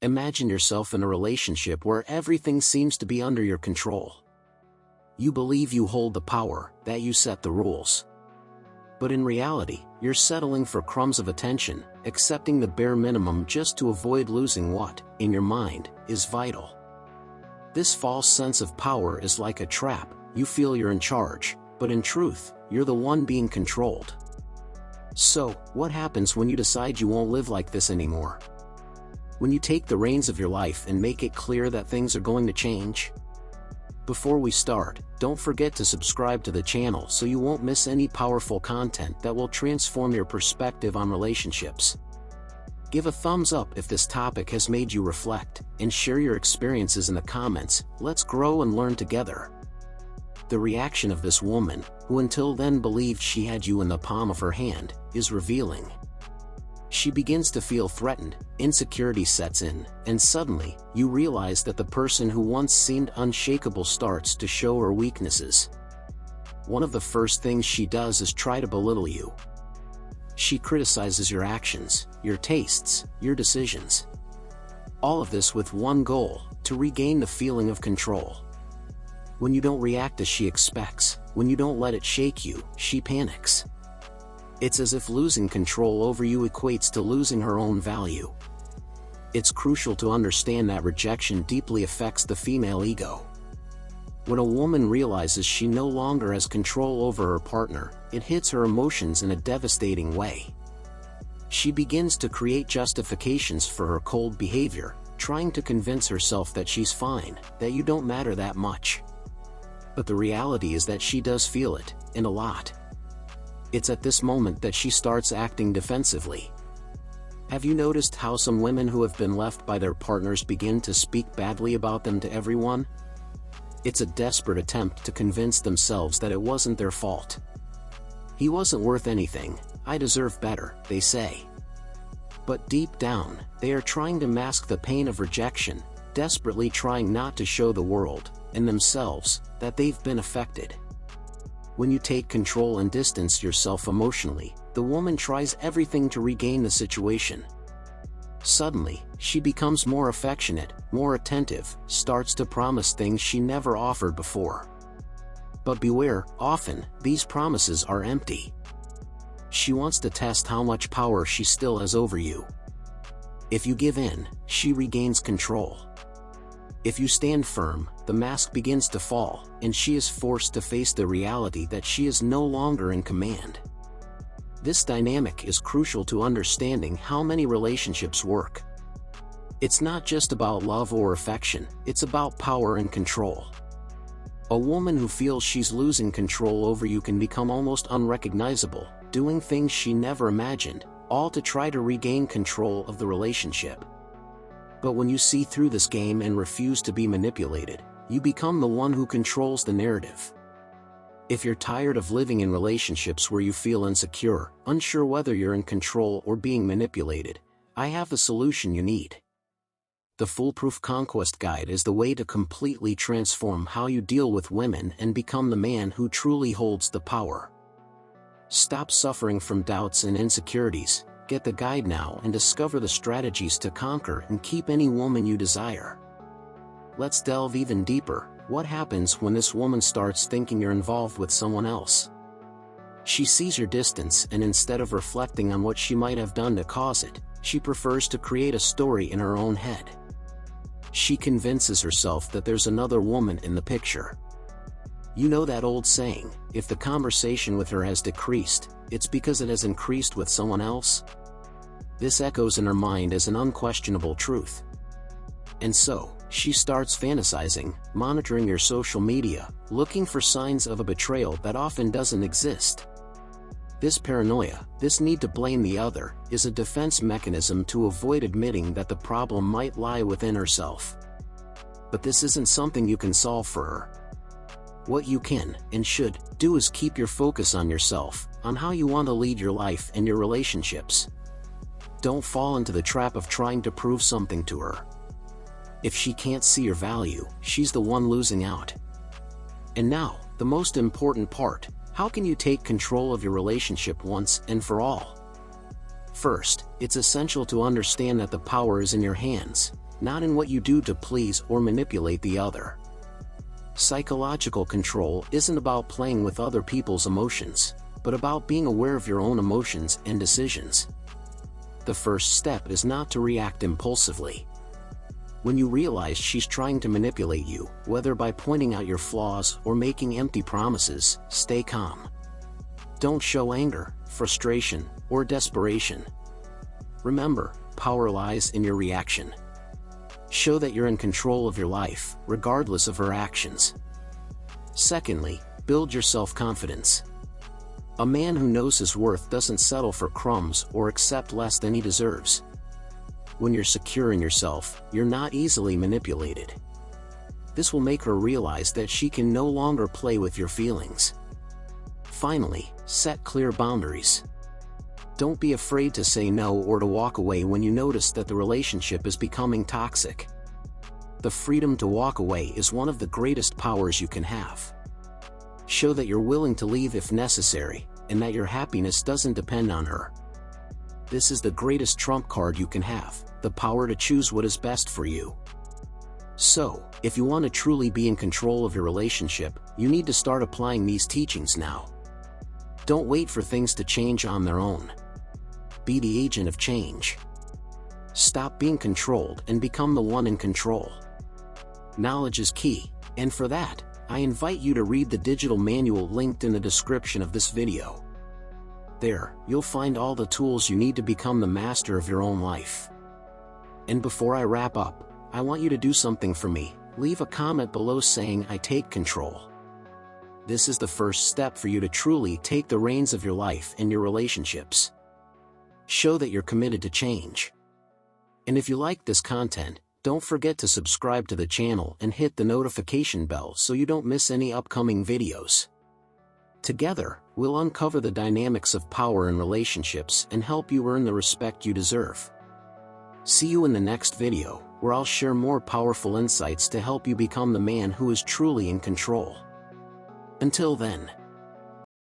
Imagine yourself in a relationship where everything seems to be under your control. You believe you hold the power, that you set the rules. But in reality, you're settling for crumbs of attention, accepting the bare minimum just to avoid losing what, in your mind, is vital. This false sense of power is like a trap. You feel you're in charge, but in truth, you're the one being controlled. So, what happens when you decide you won't live like this anymore? When you take the reins of your life and make it clear that things are going to change? Before we start, don't forget to subscribe to the channel so you won't miss any powerful content that will transform your perspective on relationships. Give a thumbs up if this topic has made you reflect, and share your experiences in the comments. Let's grow and learn together. The reaction of this woman, who until then believed she had you in the palm of her hand, is revealing. She begins to feel threatened, insecurity sets in, and suddenly, you realize that the person who once seemed unshakable starts to show her weaknesses. One of the first things she does is try to belittle you. She criticizes your actions, your tastes, your decisions. All of this with one goal: to regain the feeling of control. When you don't react as she expects, when you don't let it shake you, she panics. It's as if losing control over you equates to losing her own value. It's crucial to understand that rejection deeply affects the female ego. When a woman realizes she no longer has control over her partner, it hits her emotions in a devastating way. She begins to create justifications for her cold behavior, trying to convince herself that she's fine, that you don't matter that much. But the reality is that she does feel it, and a lot. It's at this moment that she starts acting defensively. Have you noticed how some women who have been left by their partners begin to speak badly about them to everyone? It's a desperate attempt to convince themselves that it wasn't their fault. He wasn't worth anything, I deserve better, they say. But deep down, they are trying to mask the pain of rejection, desperately trying not to show the world, and themselves, that they've been affected. When you take control and distance yourself emotionally, the woman tries everything to regain the situation. Suddenly, she becomes more affectionate, more attentive, starts to promise things she never offered before. But beware, often, these promises are empty. She wants to test how much power she still has over you. If you give in, she regains control. If you stand firm, the mask begins to fall, and she is forced to face the reality that she is no longer in command. This dynamic is crucial to understanding how many relationships work. It's not just about love or affection, it's about power and control. A woman who feels she's losing control over you can become almost unrecognizable, doing things she never imagined, all to try to regain control of the relationship. But when you see through this game and refuse to be manipulated, you become the one who controls the narrative. If you're tired of living in relationships where you feel insecure, unsure whether you're in control or being manipulated, I have the solution you need. The Foolproof Conquest Guide is the way to completely transform how you deal with women and become the man who truly holds the power. Stop suffering from doubts and insecurities. Get the guide now and discover the strategies to conquer and keep any woman you desire. Let's delve even deeper. What happens when this woman starts thinking you're involved with someone else? She sees your distance, and instead of reflecting on what she might have done to cause it, she prefers to create a story in her own head. She convinces herself that there's another woman in the picture. You know that old saying, if the conversation with her has decreased, it's because it has increased with someone else? This echoes in her mind as an unquestionable truth. And so, she starts fantasizing, monitoring your social media, looking for signs of a betrayal that often doesn't exist. This paranoia, this need to blame the other, is a defense mechanism to avoid admitting that the problem might lie within herself. But this isn't something you can solve for her. What you can, and should, do is keep your focus on yourself, on how you want to lead your life and your relationships. Don't fall into the trap of trying to prove something to her. If she can't see your value, she's the one losing out. And now, the most important part: how can you take control of your relationship once and for all? First, it's essential to understand that the power is in your hands. not in what you do to please or manipulate the other. Psychological control isn't about playing with other people's emotions, but about being aware of your own emotions and decisions. The first step is not to react impulsively. When you realize she's trying to manipulate you, whether by pointing out your flaws or making empty promises, stay calm. Don't show anger, frustration, or desperation. Remember, power lies in your reaction. Show that you're in control of your life, regardless of her actions. Secondly, build your self-confidence. A man who knows his worth doesn't settle for crumbs or accept less than he deserves. When you're secure in yourself, you're not easily manipulated. This will make her realize that she can no longer play with your feelings. Finally, set clear boundaries. Don't be afraid to say no or to walk away when you notice that the relationship is becoming toxic. The freedom to walk away is one of the greatest powers you can have. Show that you're willing to leave if necessary, and that your happiness doesn't depend on her. This is the greatest trump card you can have, the power to choose what is best for you. So, if you want to truly be in control of your relationship, you need to start applying these teachings now. Don't wait for things to change on their own. Be the agent of change. Stop being controlled and become the one in control. Knowledge is key, and for that, I invite you to read the digital manual linked in the description of this video. There, you'll find all the tools you need to become the master of your own life. And before I wrap up, I want you to do something for me. Leave a comment below saying I take control. This is the first step for you to truly take the reins of your life and your relationships. Show that you're committed to change. And if you like this content, don't forget to subscribe to the channel and hit the notification bell so you don't miss any upcoming videos. Together, we'll uncover the dynamics of power in relationships and help you earn the respect you deserve. See you in the next video, where I'll share more powerful insights to help you become the man who is truly in control. Until then.